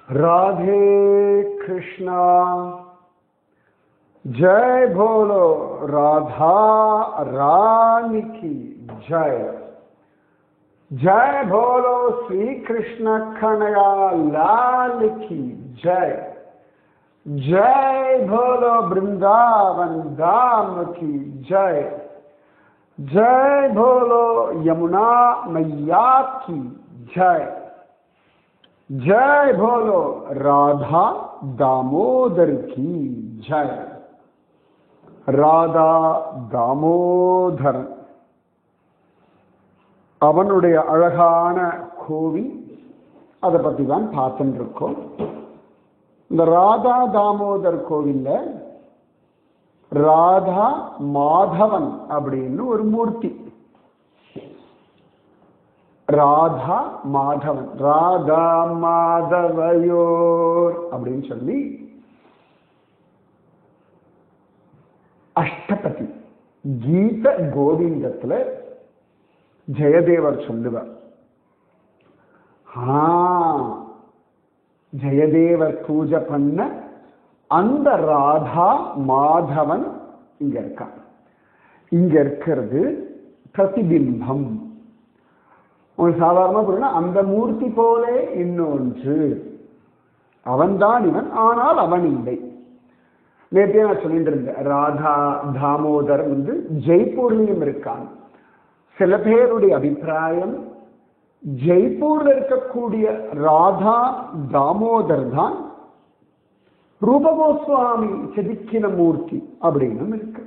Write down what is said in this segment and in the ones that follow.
राधे कृष्णा जय बोलो राधा रानी की जय। जय बोलो श्री कृष्ण कन्हैया लाल की जय। जय बोलो वृंदावन धाम की जय। जय बोलो यमुना मैया की जय। जय बोलो राधा दामोदर की जय। ராதா தாமோதரன் அவனுடைய அழகான கோவில், அதை பற்றி தான் பார்த்துட்டு இருக்கோம். இந்த ராதா தாமோதர் கோவில்ல ராதா மாதவன் அப்படின்னு ஒரு மூர்த்தி. ராதா மாதவன், ராதா மாதவயோர் அப்படின்னு சொல்லி அஷ்டபதி கீத கோவிந்தத்துல ஜெயதேவர் சொல்லுவார். ஜெயதேவர் பூஜை பண்ண அந்த ராதா மாதவன் இங்க இருக்கான். இங்க இருக்கிறது பிரதிபிம்பம். ஒரு சாதாரணமா புரியணும், அந்த மூர்த்தி போலே இன்னொன்று, அவன்தான் இவன், ஆனால் அவன் இல்லை. நேற்றே நான் சொல்லிட்டு இருந்தேன், ராதா தாமோதர் வந்து ஜெய்ப்பூர்லயும் இருக்கான். சில பேருடைய அபிப்பிராயம் ஜெய்ப்பூர்ல இருக்கக்கூடிய ராதா தாமோதர் தான் ரூபகோஸ்வாமி செதுக்கின மூர்த்தி அப்படின்னு இருக்கு.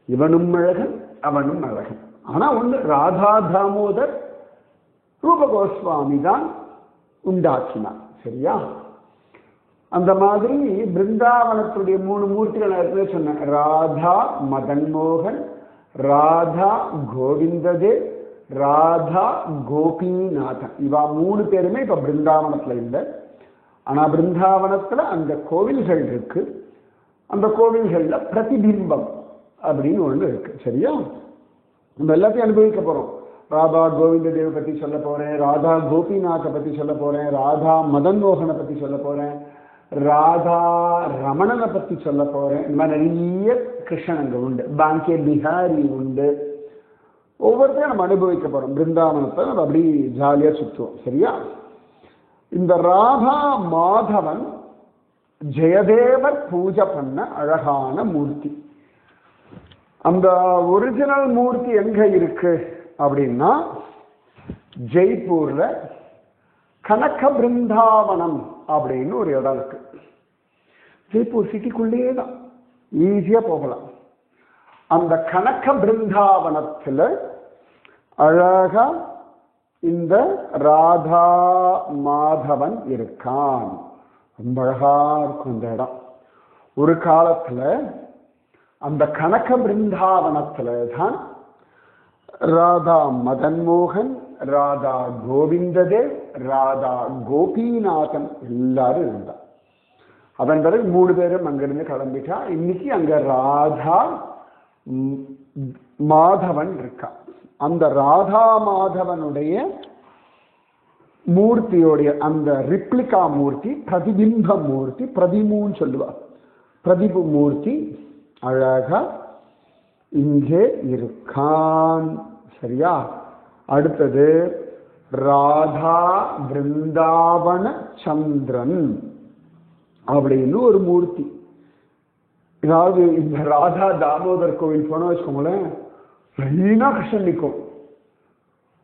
இவனும் அழகன் அவனும் அழகன். ஆனா ஒண்ணு, ராதா தாமோதர் ரூபகோஸ்வாமி தான் உண்டாக்கினார். சரியா? அந்த மாதிரி பிருந்தாவனத்துடைய 3 மூர்த்திகள் நான் சொன்னேன். ராதா மதன் மோகன், ராதா கோவிந்ததே, ராதா கோபிநாதன். இவா 3 பேருமே இப்ப பிருந்தாவனத்துல இல்லை. ஆனா பிருந்தாவனத்துல அந்த கோவில்கள் இருக்கு. அந்த கோவில்கள்ல பிரதிபிம்பம் அப்படின்னு ஒண்ணு இருக்கு. சரியா? நம்ம எல்லாத்தையும் அனுபவிக்க போறோம். ராதா கோவிந்த தேவ பத்தி சொல்ல போறேன், ராதா கோபிநாத்தை பத்தி சொல்ல போறேன், ராதா மதன் மோகனை பத்தி சொல்ல போறேன், ராதா ரமணனை பத்தி சொல்ல போறேன். இந்த மாதிரி நிறைய கிருஷ்ணனுங்க உண்டு, பாங்கிய பிஹாரி உண்டு. ஒவ்வொருத்தையும் நம்ம அனுபவிக்க போறோம். பிருந்தாவனத்தை நம்ம அப்படி ஜாலியா சுற்றுவோம். சரியா? இந்த ராதா மாதவன் ஜெயதேவர் பூஜை பண்ண அழகான மூர்த்தி. அந்த ஒரிஜினல் மூர்த்தி எங்க இருக்கு அப்படின்னா ஜெய்ப்பூர்ல கனக பிருந்தாவனம் அப்படின்னு ஒரு இடம் இருக்கு. ஜெய்ப்பூர் சிட்டிக்குள்ளேயே தான், ஈஸியா போகலாம். அந்த கனக பிருந்தாவனத்துல அழகா இந்த ராதா மாதவன் இருக்கான். ரொம்ப அழகா இருக்கும் இந்த இடம். ஒரு காலத்துல அந்த கனக பிருந்தாவனத்துல தான் ராதா மதன் மோகன், ராதா கோவிந்ததே, ராதா கோபிநாதன் எல்லாரும் இருந்தா. அதன் பிறகு 3 பேரும் அங்கிருந்து கிளம்பிட்டா. இன்னைக்கு அங்க ராதா மாதவன் இருக்கா. அந்த ராதா மாதவனுடைய மூர்த்தியோடைய அந்த ரிப்ளிகா மூர்த்தி, பிரதிபிம்ப மூர்த்தி, பிரதிமூன்னு சொல்லுவா, பிரதிபு மூர்த்தி அழகா இங்கே இருக்கான். சரியா? அடுத்தது ராதா பிருந்தாவன சந்திரன் அப்படின்னு ஒரு மூர்த்தி. அதாவது இந்த ராதா தாமோதர் கோவில் போன வச்சுக்கோங்களேன், லைனா கிருஷ்ணன் நிற்கும்.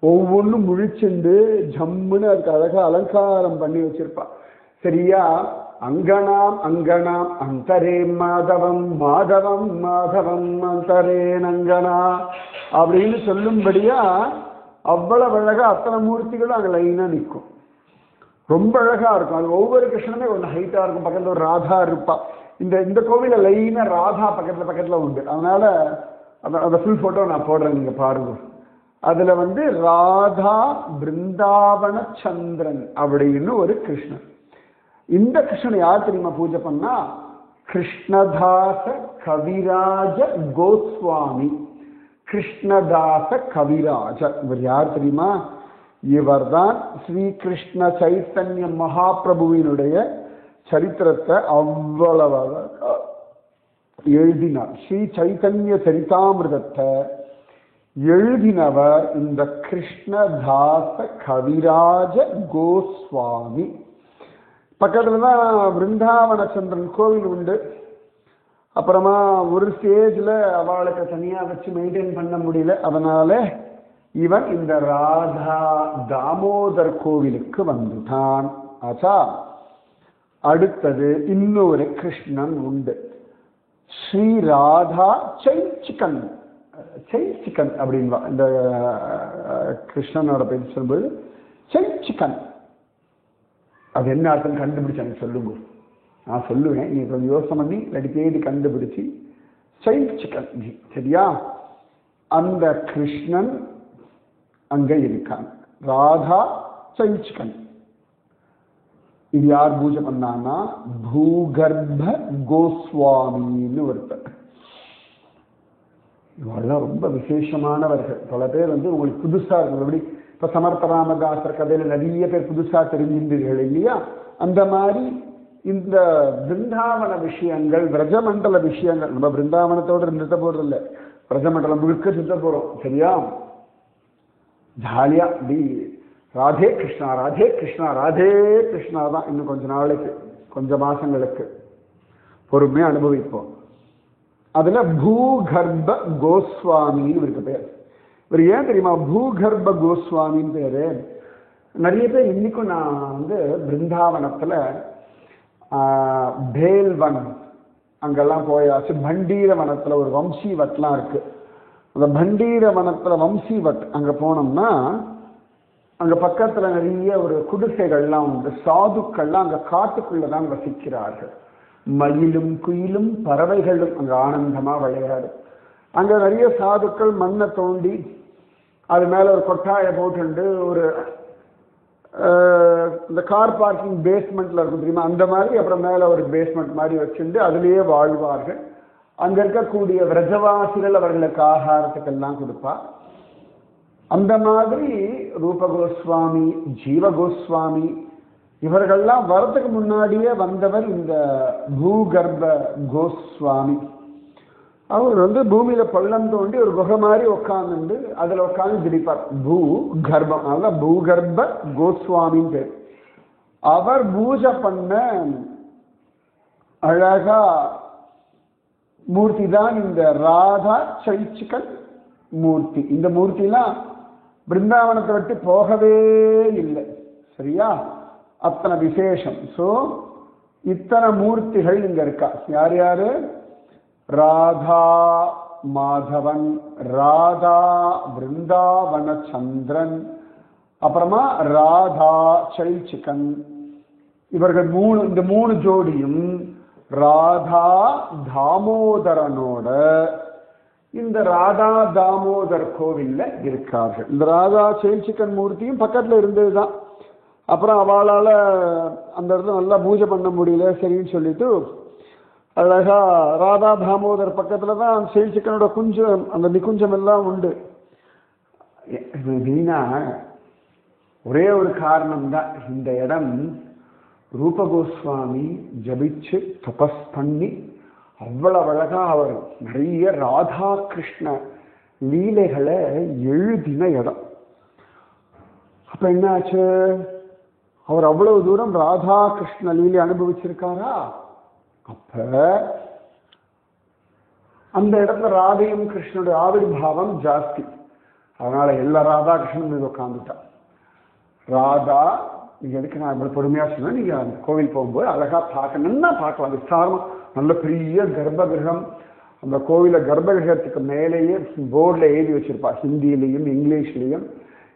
ஒவ்வொன்றும் முழிச்சுண்டு ஜம்முன்னு அதுக்கு அழகா அலங்காரம் பண்ணி வச்சிருப்பா. சரியா? அங்கனாம் அங்கனாம் அந்தரே மாதவம், மாதவம் மாதவம் அந்தரே நங்கனா அப்படின்னு சொல்லும்படியா அவ்வளவு அழகா அத்தனை மூர்த்திகளும் அங்க லைனா நிற்கும். ரொம்ப அழகா இருக்கும். அது ஒவ்வொரு கிருஷ்ணனுமே ஒன்று ஹைட்டா இருக்கும். பக்கத்துல ஒரு ராதா இருப்பா. இந்த கோவில லைனா ராதா பக்கத்துல உண்டு. அதனால அந்த ஃபுல் போட்டோ நான் போடுறேன், நீங்க பாருங்க. அதுல வந்து ராதா பிருந்தாவன சந்திரன் அப்படின்னு ஒரு கிருஷ்ணன். இந்த கிருஷ்ணனை யார் தெரியுமா பூஜை பண்ணா? கிருஷ்ணதாச கவிராஜ கோஸ்வாமி. கிருஷ்ணதாச கவிராஜ இவர் யார் தெரியுமா? இவர்தான் ஸ்ரீகிருஷ்ண சைத்தன்ய மகாபிரபுவினுடைய சரித்திரத்தை அவ்வளவு எழுதினார். ஸ்ரீ சைத்தன்ய சரிதாமிருதத்தை எழுதினவர் இந்த கிருஷ்ணதாச கவிராஜ கோஸ்வாமி. பக்கத்துல தான் விருந்தாவன சந்திரன் கோவில் உண்டு. அப்புறமா ஒரு ஸ்டேஜ்ல அவளுக்கு தனியா வச்சு மெயின்டைன் பண்ண முடியல, அதனால இவன் இந்த ராதா தாமோதர் கோவிலுக்கு வந்துட்டான். ஆச்சா, அடுத்தது இன்னொரு கிருஷ்ணன் உண்டு, ஸ்ரீ ராதா சைச்சிகன். சைச்சிகன் அப்படின்வா இந்த கிருஷ்ணனோட பேர் சொல்லும்போது சைச்சிகன். அது என்ன அர்த்தம் கண்டுபிடிச்சாங்க சொல்லுங்க, நான் சொல்லுவேன், நீ கொஞ்சம் யோசனை பண்ணி இல்லாட்டி தேடி கண்டுபிடிச்சி சைச்சிகன். சரியா? அந்த கிருஷ்ணன் அங்க இருக்கான், ராதா சைச்சிகன். இது யார் பூஜை பண்ணான்னா பூகர்ப கோஸ்வாமின்னு ஒருத்தர். இவெல்லாம் ரொம்ப விசேஷமானவர்கள். பல பேர் உங்களுக்கு புதுசா இருக்கும். எப்படி இப்ப சமர்த்த ராமதாசர் கதையில நிறைய பேர் புதுசா தெரிஞ்சிருந்தீர்கள் இல்லையா? அந்த மாதிரி இந்த பிருந்தாவன விஷயங்கள், விரஜமண்டல விஷயங்கள், நம்ம பிருந்தாவனத்தோடு நிறுத்த போறது இல்லை, விரஜமண்டலம் முழுக்க சுத்த போறோம். சரியா? ஜாலியா அப்படி ராதே கிருஷ்ணா ராதே கிருஷ்ணா ராதே கிருஷ்ணா தான் இன்னும் கொஞ்ச நாளைக்கு, கொஞ்சம் மாசங்களுக்கு பொறுமையா அனுபவிப்போம். அதுல பூகர்ப கோஸ்வாமின்னு இருக்கு பேர். இவர் ஏன் தெரியுமா பூகர்ப கோஸ்வாமின்னு பேரு? நிறைய பேர் இன்னைக்கும் நான் பிருந்தாவனத்துல பேல்வன் அங்கெல்லாம் போயாச்சு. பண்டீர வனத்துல ஒரு வம்சி வட்லாம் இருக்கு. அந்த பண்டீர வனத்துல வம்சி வட் அங்க போனோம்னா அங்க பக்கத்துல நிறைய ஒரு குடிசைகள்லாம் உண்டு. சாதுக்கள்லாம் அங்க காட்டுக்குள்ளதான் வசிக்கிறார்கள். மயிலும் குயிலும் பறவைகளும் அங்க ஆனந்தமா விளையாடும். அங்க நிறைய சாதுக்கள் மண்ணை தோண்டி அது மேல ஒரு கொட்டாயை போட்டு ஒரு இந்த கார் பார்க்கிங் பேஸ்மெண்ட்ல இருக்கும் தெரியுமா, அந்த மாதிரி அப்புறம் மேல ஒரு பேஸ்மெண்ட் மாதிரி வச்சுட்டு அதுலயே வாழ்வார்கள். அங்க இருக்கக்கூடிய விரஜவாசிகள் அவர்களுக்கு ஆகாரத்துக்கெல்லாம் கொடுப்பா. அந்த மாதிரி ரூப கோஸ்வாமி, ஜீவ கோஸ்வாமி இவர்கள்லாம் வரத்துக்கு முன்னாடியே வந்தவர் இந்த பூகர்ப கோஸ்வாமி. அவர் பூமியில பள்ளம் தோண்டி ஒரு குகை மாதிரி உட்கார்ந்து அதுல உட்காந்து திடிப்பார். பூ கர்ப்பம், அதான் பூகர்ப கோஸ்வாமின்னு பேர். அவர் பூஜை பண்ண அழகா மூர்த்தி தான் இந்த ராதா சைச்சிகன் மூர்த்தி. இந்த மூர்த்திலாம் பிருந்தாவனத்தை விட்டு போகவே இல்லை. சரியா? அத்தனை விசேஷம். சோ இத்தனை மூர்த்திகள் இங்க இருக்கா. யார் யாரு? ராதா மாதவன், ராதா பிருந்தாவன சந்திரன், அப்புறமா ராதா சைச்சிகன். இவர்கள் இந்த மூணு ஜோடியும் ராதா தாமோதரனோட இந்த ராதா தாமோதர் கோவில்ல இருக்கார்கள். இந்த ராதா சைச்சிகன் மூர்த்தியும் பக்கத்துல இருந்ததுதான். அப்புறம் அவளால அந்த இடத்துல நல்லா பூஜை பண்ண முடியல, சரின்னு சொல்லிட்டு அழகா ராதா தாமோதர் பக்கத்துல தான் சைச்சிகனோட குஞ்சம், அந்த நிகுஞ்சம் எல்லாம் உண்டு. வீணா ஒரே ஒரு காரணம் தான், இந்த இடம் ரூப கோஸ்வாமி ஜபிச்சு தபஸ் பண்ணி அவ்வளவு அழகா அவர் நிறைய ராதா கிருஷ்ண லீலைகளை எழுதின இடம். அப்ப என்னாச்சு, அவர் அவ்வளவு தூரம் ராதா கிருஷ்ண லீலை அனுபவிச்சிருக்காரா? அப்ப அந்த இடத்துல ராதையும் கிருஷ்ணனுடைய ஆவிர்வாவம் ஜாஸ்தி. அதனால எல்லா ராதா கிருஷ்ணனும் உட்காந்துட்டா. ராதா, நீங்க எதுக்கு நான் இவ்வளவு பொறுமையா சொன்னா, நீங்க அந்த கோவில் போகும்போது அழகா பார்க்கணும்னா பார்க்கலாம். விசாரமா நல்ல பெரிய கர்ப்பகிரகம். அந்த கோவில கர்ப்பகிரகத்துக்கு மேலேயே போர்டில் எழுதி வச்சிருப்பா, ஹிந்தியிலையும் இங்கிலீஷ்லையும்,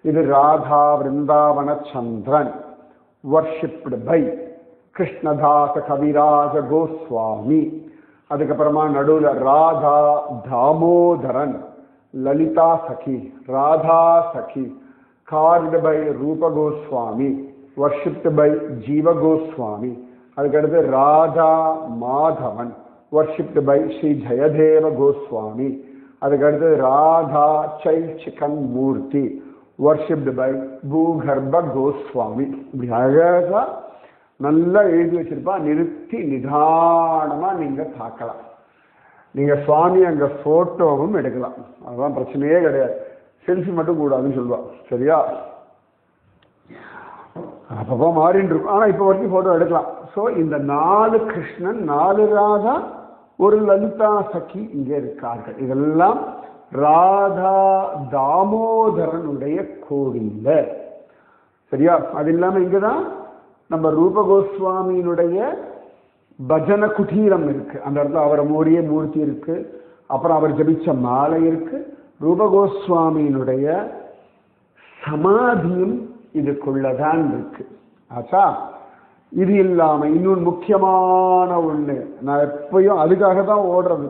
இது ராதா விருந்தாவன சந்திரன் வர்ஷிப்டு பை கிருஷ்ணதாச கவிராஜ கோஸ்வாமி. அதுக்கப்புறமா நடுவில் ராதா தாமோதரன், லலிதா சகி, ராதா சகி, கார்டு பை ரூப கோஸ்வாமி, வர்ஷிப்டு பை ஜீவ கோஸ்வாமி. அதுக்கடுத்து ராதா மாதவன், வர்ஷிப்டு பை ஸ்ரீ ஜெயதேவ கோஸ்வாமி. அதுக்கடுத்து ராதா சைச்சிகன் மூர்த்தி, worshipped by பூகர்ப கோஸ்வாமி. இப்படி அழகா நல்லா எழுதி வச்சிருப்பா. நிறுத்தி நிதானமா நீங்க பார்க்கலாம். நீங்க சுவாமி அங்க போட்டோவும் எடுக்கலாம். அதுதான் பிரச்சனையே கிடையாது. செல்ஃபி மட்டும் கூடாதுன்னு சொல்லுவா. சரியா? அப்பப்போ மாறின்னு இருக்கும். ஆனா இப்ப வரைக்கும் போட்டோ எடுக்கலாம். ஸோ இந்த 4 கிருஷ்ணன், 4 ராதா, ஒரு லலிதா சகி இங்கே இருக்கார்கள். இதெல்லாம் ராதா தாமோதரனுடைய கோவில்ல. சரியா? அது இல்லாம இங்கதான் நம்ம ரூப கோஸ்வாமியினுடைய பஜன குட்டீரம் இருக்கு. அந்த இடத்துல அவரை மூடிய மூர்த்தி இருக்கு. அப்புறம் அவர் ஜபிச்ச மாலை இருக்கு. ரூப கோஸ்வாமியினுடைய சமாதியும் இதுக்குள்ளதான் இருக்கு. ஆச்சா? இது இல்லாம இன்னொன்று முக்கியமான ஒண்ணு, நான் எப்பயும் அதுக்காக தான் ஓடுறது,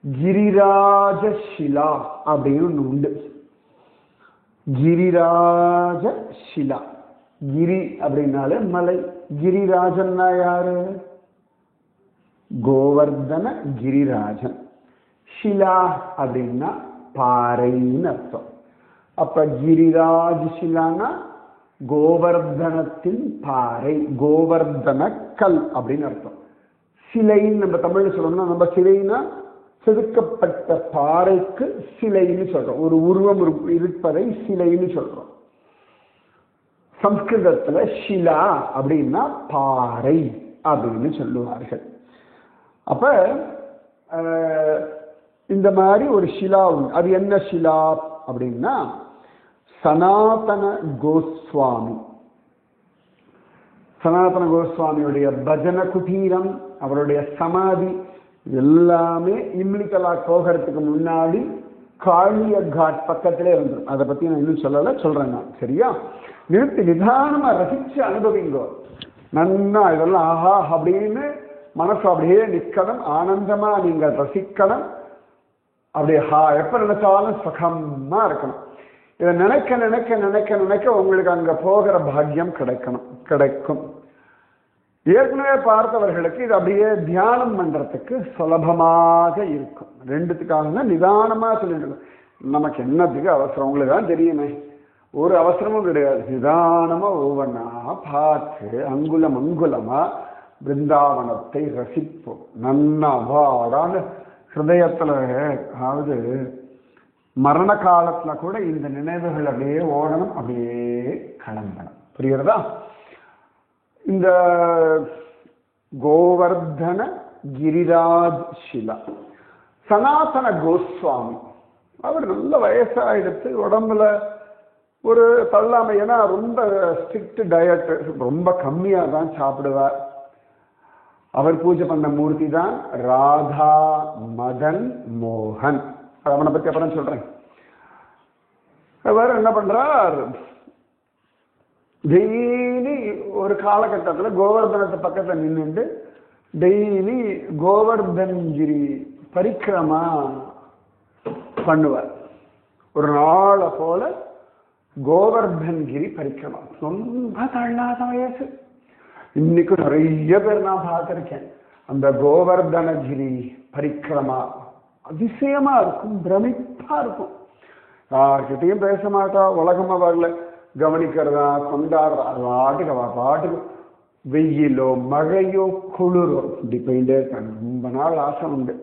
கிரிராஜ ஷிலா அப்படின்னு ஒண்ணு உண்டு. கிரிராஜ ஷிலா. கிரி அப்படின்னாலே மலை. கிரிராஜன்னா யாரு? கோவர்தன கிரிராஜன். ஷிலா அப்படின்னா பாறைன்னு அர்த்தம். அப்ப கிரிராஜ் ஷிலானா கோவர்தனத்தின் பாறை, கோவர்தன கல் அப்படின்னு அர்த்தம். சிலைன்னு நம்ம தமிழ்ல சொல்லணும்னா, நம்ம சிலைனா செதுக்கப்பட்ட பாறைக்கு சிலைன்னு சொல்றோம். ஒரு உருவம் இருப்பதை சிலைன்னு சொல்றோம். சம்ஸ்கிருதத்துல ஷிலா அப்படின்னா பாறை அப்படின்னு சொல்லுவார்கள். அப்ப இந்த மாதிரி ஒரு ஷிலா உண்டு. அது என்ன ஷிலா அப்படின்னா சனாதன கோஸ்வாமி. சனாதன கோஸ்வாமியுடைய பஜன குட்டீரம், அவருடைய சமாதி எல்லாமே இம்லிகலா போகிறதுக்கு முன்னாடி காளிய காட் பக்கத்திலே வந்துடும். அதை பத்தி நான் இன்னும் சொல்றேன் நான். சரியா? நிறுத்தி நிதானமா ரசிச்சு அனுபவிங்கோ. நன்னா இதெல்லாம் ஆஹா அப்படின்னு மனசு அப்படியே நிக்கணும். ஆனந்தமா நீங்கள் ரசிக்கணும். அப்படியே எப்ப நினைச்சாலும் சுகமா இருக்கணும். இதை நினைக்க நினைக்க நினைக்க நினைக்க உங்களுக்கு அங்க போகிற பாக்கியம் கிடைக்கும். ஏற்கனவே பார்த்தவர்களுக்கு இது அப்படியே தியானம் பண்றதுக்கு சுலபமாக இருக்கும். ரெண்டுத்துக்காக நிதானமா சொல்லிட்டு, நமக்கு என்னத்துக்கு அவசரம்? உங்களுக்கு தான் தெரியுமே, ஒரு அவசரமும் கிடையாது. நிதானமா ஒவ்வொன்னா பார்த்து அங்குலம் அங்குலமா பிருந்தாவனத்தை ரசிப்போம். நன்னா வாடான ஹிருதயத்துல, அதாவது மரண காலத்துல கூட இந்த நினைவுகள் அப்படியே ஓடணும், அப்படியே கிளம்பணும். புரிகிறதா? இந்த கோவர்தன கிரிராஜ் ஷிலா சனாதன கோஸ்வாமி, அவர் நல்ல வயசாயிடுத்து, உடம்புல ஒரு தள்ளாமை. ஏன்னா ரொம்ப ஸ்ட்ரிக்ட் டயட், ரொம்ப கம்மியா தான் சாப்பிடுவார். அவர் பூஜை பண்ண மூர்த்தி தான் ராதா மதன் மோகன். அவனை பத்தி அப்புறம் சொல்றேன். அவர் என்ன பண்றார், டெய்லி ஒரு காலகட்டத்தில் கோவர்தனத்தை பக்கத்தில் நின்றுட்டு டெய்லி கோவர்தன்கிரி பரிக்கிரமா பண்ணுவார். ஒரு நாளை போல கோவர்தன்கிரி பரிக்கிரமா. ரொம்ப தள்ளாத வயசு. இன்னைக்கு நிறைய பேர் நான் பார்த்திருக்கேன். அந்த கோவர்தனகிரி பரிக்கிரமா அதிசயமா இருக்கும், பிரமிப்பா இருக்கும். யார்கிட்டையும் பேச மாட்டா, உலகமா வரல, கவனிக்கிறதா, கொண்டாடுறா, பாட்டுக்கு வெயிலோ மழையோ குளிரோ டிபெண்டே இருக்காங்க. ரொம்ப நாள் ஆசை உண்டு.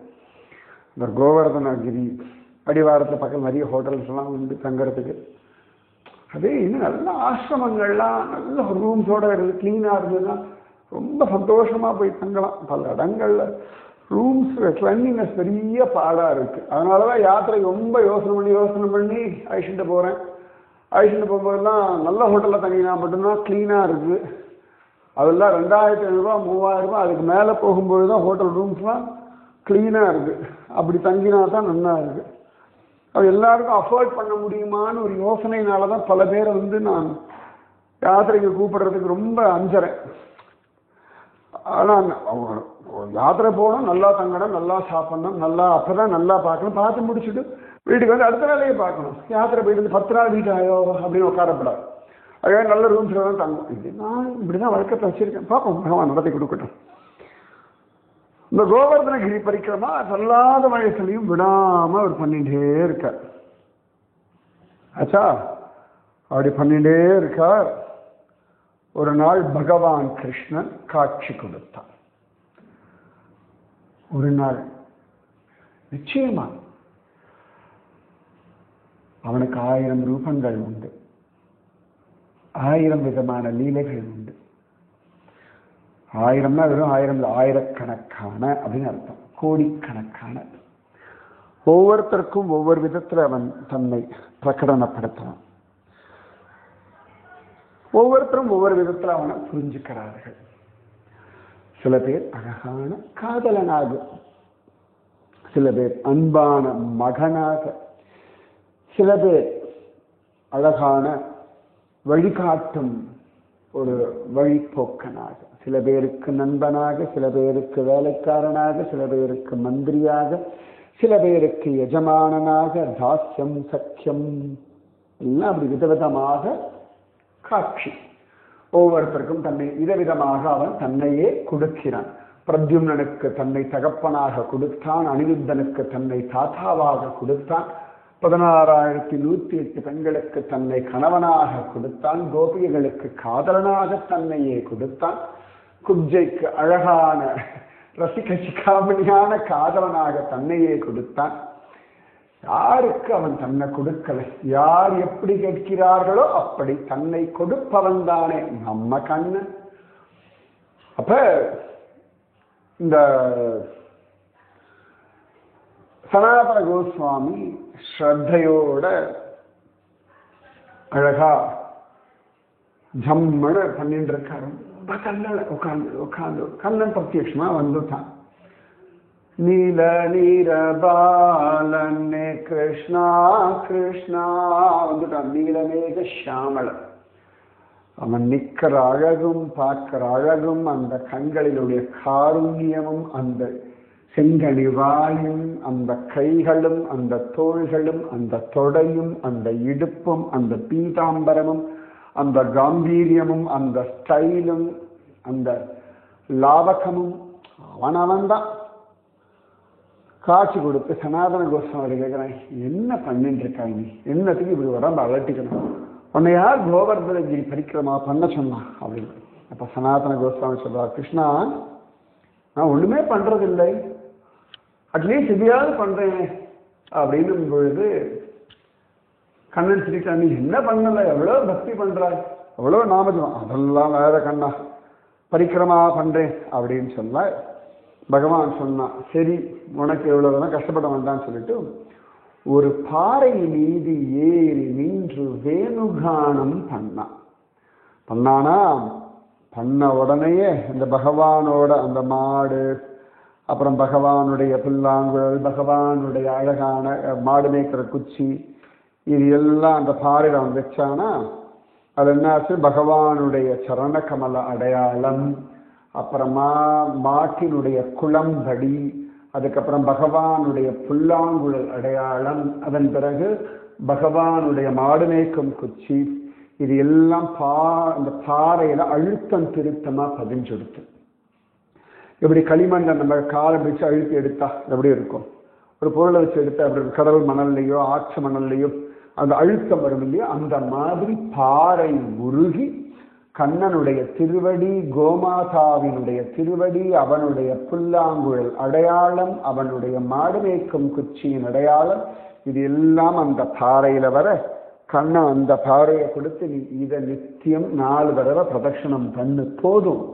இந்த கோவர்தனகிரி அடிவாரத்தில் பக்கம் நிறைய ஹோட்டல்ஸ் எல்லாம் உண்டு தங்கறதுக்கு. அதே இன்னும் நல்ல ஆசிரமங்கள்லாம் நல்ல ரூம்ஸோட இருந்து கிளீனா இருந்ததுன்னா ரொம்ப சந்தோஷமா போய் தங்கலாம். பல இடங்கள்ல ரூம்ஸ் கிளீனினஸ் பெரிய பாடா இருக்கு. அதனாலதான் யாத்திரை ரொம்ப யோசனை பண்ணி அழிச்சுட்டு போறேன். அழிச்சுட்டு போகும்போதெல்லாம் நல்ல ஹோட்டல்ல தங்கினா மட்டும்தான் கிளீனா இருக்கு. அதெல்லாம் 2500 ரூபா 3000 ரூபாய் அதுக்கு மேல போகும்போது தான் ஹோட்டல் ரூம்ஸ்லாம் கிளீனா இருக்கு. அப்படி தங்கினா தான் நல்லா இருக்கு. அது எல்லாருக்கும் அஃபோர்ட் பண்ண முடியுமான்னு ஒரு யோசனையினாலதான் பல பேரை நான் யாத்திரைக்கு கூப்பிடுறதுக்கு ரொம்ப அஞ்சறேன். ஆனா யாத்திரை போகணும், நல்லா தங்கணும், நல்லா சாப்பிடணும், நல்லா அப்பதான் நல்லா பார்க்கணும். பார்த்து முடிச்சுட்டு வீட்டுக்கு வந்து அடுத்த வேலையை பார்க்கணும். யாத்திரை போயிட்டு 10 நாள் வீட்டு ஆயோ அப்படின்னு உட்காரப்படாது. அதுவே நல்ல ரூம்ஸ்ல தான் தங்கும். இது நான் இப்படிதான் வழக்கத்தை வச்சிருக்கேன். பார்ப்போம், பகவான் நடத்தி கொடுக்கட்டும். இந்த கோவர்தனகிரி பரிக்கிரமா சொல்லாத வயசுலையும் விடாம அவர் பண்ணிட்டே இருக்கார். ஆச்சா? அப்படி பண்ணிட்டே இருக்கார். ஒரு நாள் பகவான் கிருஷ்ணன் காட்சி கொடுத்தார். ஒரு நாள் நிச்சயமா அவனுக்கு 1000 ரூபங்கள் உண்டு, 1000 விதமான லீலைகள் உண்டு. 1000னா வெறும் 1000 ஆயிரக்கணக்கான அப்படின்னு அர்த்தம், கோடிக்கணக்கான. ஒவ்வொருத்தருக்கும் ஒவ்வொரு விதத்துல அவன் தன்னை பிரகடனப்படுத்துறான். ஒவ்வொருத்தரும் ஒவ்வொரு விதத்துல அவனை புரிஞ்சுக்கிறார்கள். சில பேர் அழகான காதலனாக, சில பேர் அன்பான மகனாக, சில பேர் அழகான வழிகாட்டும் ஒரு வழிபோக்கனாக, சில பேருக்கு நண்பனாக, சில பேருக்கு வேலைக்காரனாக, சில பேருக்கு மந்திரியாக, சில பேருக்கு எஜமானனாக, தாஸ்யம் சக்கியம் எல்லாம் அப்படி விதவிதமாக காட்சி. ஒவ்வொருத்தருக்கும் தன்னை விதவிதமாக அவன் தன்னையே கொடுக்கிறான். பிரத்யும்னனுக்கு தன்னை தகப்பனாக கொடுத்தான், அனிருத்தனுக்கு தன்னை தாத்தாவாக கொடுத்தான், 16,108 பெண்களுக்கு தன்னை கணவனாக கொடுத்தான், கோபிகளுக்கு காதலனாக தன்னையே கொடுத்தான், குப்ஜைக்கு அழகான ரசிக சிகாமணியான காதலனாக தன்னையே கொடுத்தான். யாருக்கு அவன் தன்னை கொடுக்கல, யார் எப்படி கேட்கிறார்களோ அப்படி தன்னை கொடுப்பவன் தானே நம்ம கண்ணன். அப்ப இந்த சனாதன கோஸ்வாமி ஸ்ரத்தையோட அழகா ஜம்மன பண்ணிட்டு இருக்காரு. ரொம்ப கண்ணன் உட்காந்து கண்ணன் பிரத்யட்சமா வந்துட்டான். நீல நீரபாலன்னே கிருஷ்ணா கிருஷ்ணா வந்துட்டான். நீலமேக ஷியாமளன். அவன் நிக்கிற அழகும் பார்க்கிற அழகும், அந்த கண்களிலுடைய காருண்யமும், அந்த செங்கனி வாயும், அந்த கைகளும், அந்த தோள்களும், அந்த தொடையும், அந்த இடுப்பும், அந்த பீதாம்பரமும், அந்த காம்பீரியமும், அந்த ஸ்டைலும், அந்த லாவகமும் அவன்தான். காட்சி கொடுத்து சனாதன கோஸ்வாமி கேட்கிறான், என்ன பண்ணிட்டு இருக்காய் நீ, என்னத்துக்கு இப்படி உடம்பு அலட்டிக்கணும், உன்னை யார் கோவர்தனகிரி பரிக்கிரமா பண்ண சொன்னான் அப்படின்னு. அப்ப சனாதன கோஸ்வாமி சொல்றார், கிருஷ்ணா நான் ஒண்ணுமே பண்றதில்லை, அட்லீஸ்ட் இதையாவது பண்றேன் அப்படின்னு பொழுது கண்ணன் சிரிக்கா, நீ என்ன பண்ணல, எவ்வளவு பக்தி பண்றாய், எவ்வளவு நாமஜம், அதெல்லாம் வேற கண்ணா, பரிக்கிரமா பண்றேன் அப்படின்னு சொன்ன. பகவான் சொன்னான், சரி உனக்கு எவ்வளவுதான் கஷ்டப்பட வேண்டாம்னு சொல்லிட்டு ஒரு பாறை மீது ஏறி நின்று வேணுகானம் பண்ணானா. பண்ண உடனேயே இந்த பகவானோட அந்த மாடு, அப்புறம் பகவானுடைய புல்லாங்குழல், பகவானுடைய அழகான மாடு மேய்க்கிற குச்சி, இது எல்லாம் அந்த பாறையில் அவன் வச்சானா. அது என்னாச்சு, பகவானுடைய சரண கமல அடையாளம், அப்புறமா மாட்டினுடைய குளம்படி, அதுக்கப்புறம் பகவானுடைய புல்லாங்குழல் அடையாளம், அதன் பிறகு பகவானுடைய மாடு மேய்க்கும் குச்சி, இது எல்லாம் அந்த பாறையில அழுத்தம் திருத்தமா பதிஞ்செடுத்து. எப்படி களிமண்ணை நம்ம காலை பிடிச்சு அழுத்தி எடுத்தா எப்படி இருக்கும், ஒரு பொருளை வச்சு எடுத்தா அப்படி கடல் மணல்லையோ ஆற்று மணல்லையோ அந்த அழுத்தம் வரும் இல்லையோ, அந்த மாதிரி பாறை உருகி கண்ணனுடைய திருவடி, கோமாதாவினுடைய திருவடி, அவனுடைய புல்லாங்குழல் அடையாளம், அவனுடைய மாடு மேய்க்கும் குச்சியின் அடையாளம், இது எல்லாம் அந்த பாறையில வர கண்ணன் அந்த பாறையை கொடுத்து, நீ இதை நித்தியம் 4 தடவை பிரதட்சணம் பண்ணு, போதும்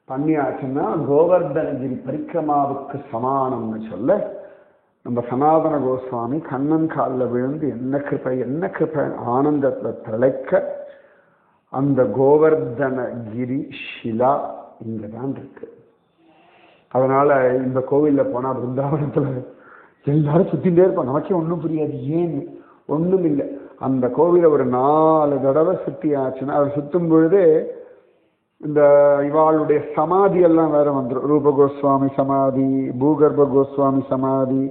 பண்ணியாச்சுன்னா கோவர்தனகிரி பரிக்கிரமாவுக்கு சமானம்னு சொல்ல, நம்ம சனாதன கோஸ்வாமி கண்ணன் காலில் விழுந்து என்ன கிருப்பை ஆனந்தத்துல திளைக்க, அந்த கோவர்தனகிரி ஷிலா இங்கதான் இருக்கு. அதனால இந்த கோவில்ல போனா பிருந்தாவனத்துல எல்லாரும் சுத்திட்டே இருப்போம், நமக்கே ஒன்றும் புரியாது, ஏன் ஒன்றும் இல்லை. அந்த கோவிலை ஒரு 4 தடவை சுத்தி ஆச்சுன்னா, அவர் சுத்தும் பொழுதே இந்த இவாளுடைய சமாதி எல்லாம் வேற வந்துடும். ரூப கோஸ்வாமி சமாதி, பூகர்ப கோஸ்வாமி சமாதி,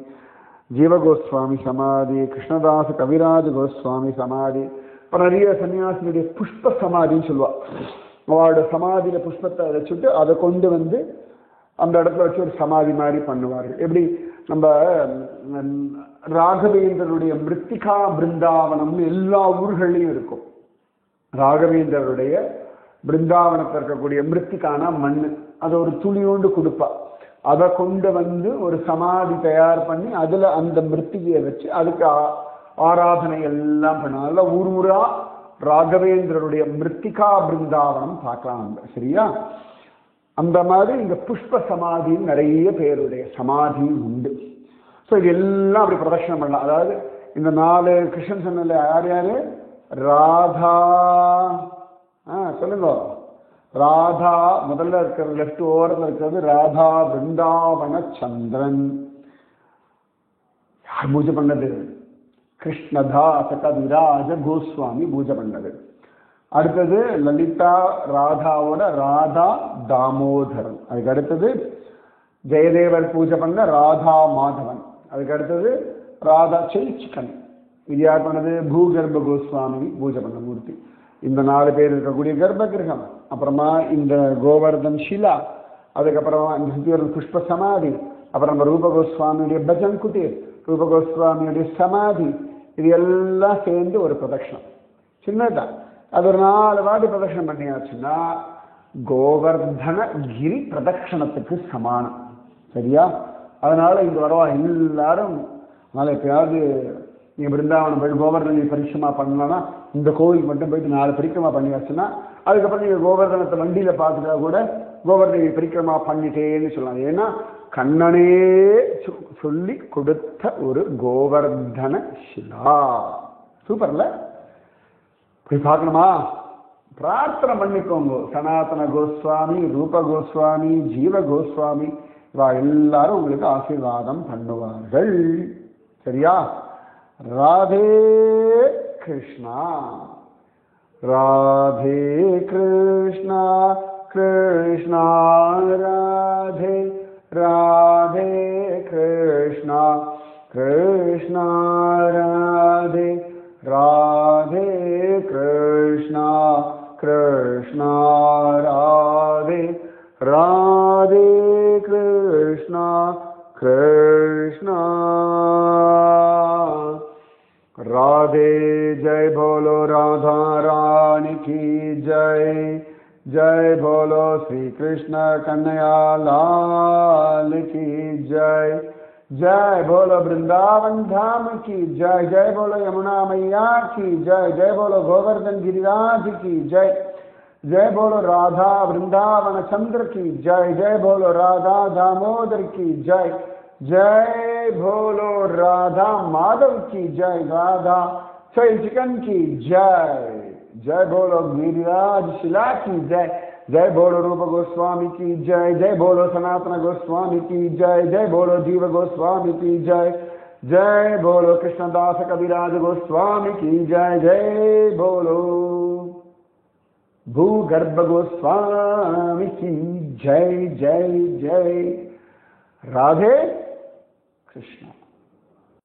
ஜீவகோஸ்வாமி சமாதி, கிருஷ்ணதாஸ் கவிராஜ் கோஸ்வாமி சமாதி, இப்போ நிறைய சன்னியாசினுடைய புஷ்ப சமாதின்னு சொல்லுவா. அவளோட சமாதியில புஷ்பத்தை வச்சுட்டு அதை கொண்டு வந்து அந்த இடத்துல வச்சு ஒரு சமாதி மாதிரி பண்ணுவார்கள். எப்படி நம்ம ராகவேந்திரனுடைய மிருத்திகா பிருந்தாவனம்னு எல்லா ஊர்களையும் இருக்கும். ராகவேந்திரருடைய பிருந்தாவனத்தில் இருக்கக்கூடிய மிருத்திக்கான மண், அதை ஒரு துளியோண்டு கொடுப்பா. அதை கொண்டு வந்து ஒரு சமாதி தயார் பண்ணி அதுல அந்த மிருத்திகையை வச்சு அதுக்கு ஆராதனை எல்லாம் பண்ண. அதெல்லாம் ஊர் ஊரா ராகவேந்திரருடைய மிருத்திகா பிருந்தாவனம் பார்க்கலாம். சரியா? அந்த மாதிரி இங்க புஷ்ப சமாதின்னு நிறைய பேருடைய சமாதி உண்டு. ஸோ இது எல்லாம் அப்படி பிரதட்சணம் பண்ணலாம். அதாவது இந்த 4 கிருஷ்ணன் சொன்ன யார் யாரு? ராதா, சொல்லுங்க. ராதா முதல்ல இருக்கிறது, லெஃப்ட் ஓரத்தில் இருக்கிறது ராதா பிருந்தாவன சந்திரன். யார் பூஜை பண்ணது? கிருஷ்ணதாச கவிராஜ கோஸ்வாமி பூஜை பண்ணது. அடுத்தது லலிதா ராதாவோட ராதா தாமோதரன். அதுக்கு அடுத்தது ஜெயதேவர் பூஜை பண்ண ராதா மாதவன். அதுக்கு அடுத்தது ராதா சிக்கன். இது யார் பண்ணது? பூகர்ப கோஸ்வாமி பூஜை பண்ண மூர்த்தி. இந்த 4 பேர் இருக்கக்கூடிய கர்ப்ப கிரகம். அப்புறமா இந்த கோவர்தன் ஷிலா, அதுக்கப்புறமா இந்த சுத்தி புஷ்ப சமாதி, அப்புறம் நம்ம ரூப கோஸ்வாமியுடைய பஜன் குட்டீர், ரூப கோஸ்வாமியுடைய சமாதி, இது எல்லாம் சேர்ந்து ஒரு பிரதட்சணம். சின்னதான். அது ஒரு 4 வாட்டி பிரதட்சணம் பண்ணியாச்சுன்னா கோவர்தன கிரி பிரதட்சணத்துக்கு சமானம். சரியா? அதனால இங்க வரவா எல்லாரும் அதனால எப்பயாவது நீங்க பிருந்தாவனம் போயிட்டு கோவர்தனை பரிசமா பண்ணலாம்னா இந்த கோவிலுக்கு மட்டும் போயிட்டு 4 பரிக்கிரமா பண்ணியாச்சுன்னா அதுக்கப்புறம் நீங்க கோவர்தனத்தை வண்டியில பார்த்துட்டா கூட கோவர்தனை பரிக்கிரமா பண்ணிட்டேன்னு சொல்லலாம். ஏன்னா கண்ணனே சொல்லி கொடுத்த ஒரு கோவர்தன சிலா. சூப்பர்ல? போய் பார்க்கணுமா? பிரார்த்தனை பண்ணிக்கோங்க. சனாதன கோஸ்வாமி, ரூப கோஸ்வாமி, ஜீவ கோஸ்வாமி இவா எல்லாரும் உங்களுக்கு ஆசீர்வாதம் பண்ணுவார்கள். சரியா? ராதே கிருஷ்ணா, ராதே கிருஷ்ணா, கிருஷ்ணா ராதே, ராதே கிருஷ்ணா, கிருஷ்ணா ராதே, ராதே கிருஷ்ணா, கிருஷ்ணா ராதே, ராதே கிருஷ்ணா, கிருஷ்ணா राधे. जय बोलो राधा रानी की जय, जय बोलो श्री कृष्ण कन्हैया लाल की जय, जय बोलो वृंदावन धाम की जय, जय बोलो यमुना मैया की जय, जय बोलो गोवर्धन गिरिराज की जय, जय बोलो राधा वृंदावन चंद्र की जय, जय बोलो राधा दामोदर की जय, जय बोलो राधा माधव की जय, राधा चिकन की जय, जय बोलो गिरिराज शिला की जय, जय बोलो रूप गोस्वामी की जय, जय बोलो सनातन गोस्वामी की जय, जय बोलो जीव गोस्वामी की जय, जय बोलो कृष्णदास कविराज गोस्वामी की जय, जय बोलो भूगर्भ गोस्वामी की जय, जय जय. राधे कृष्ण.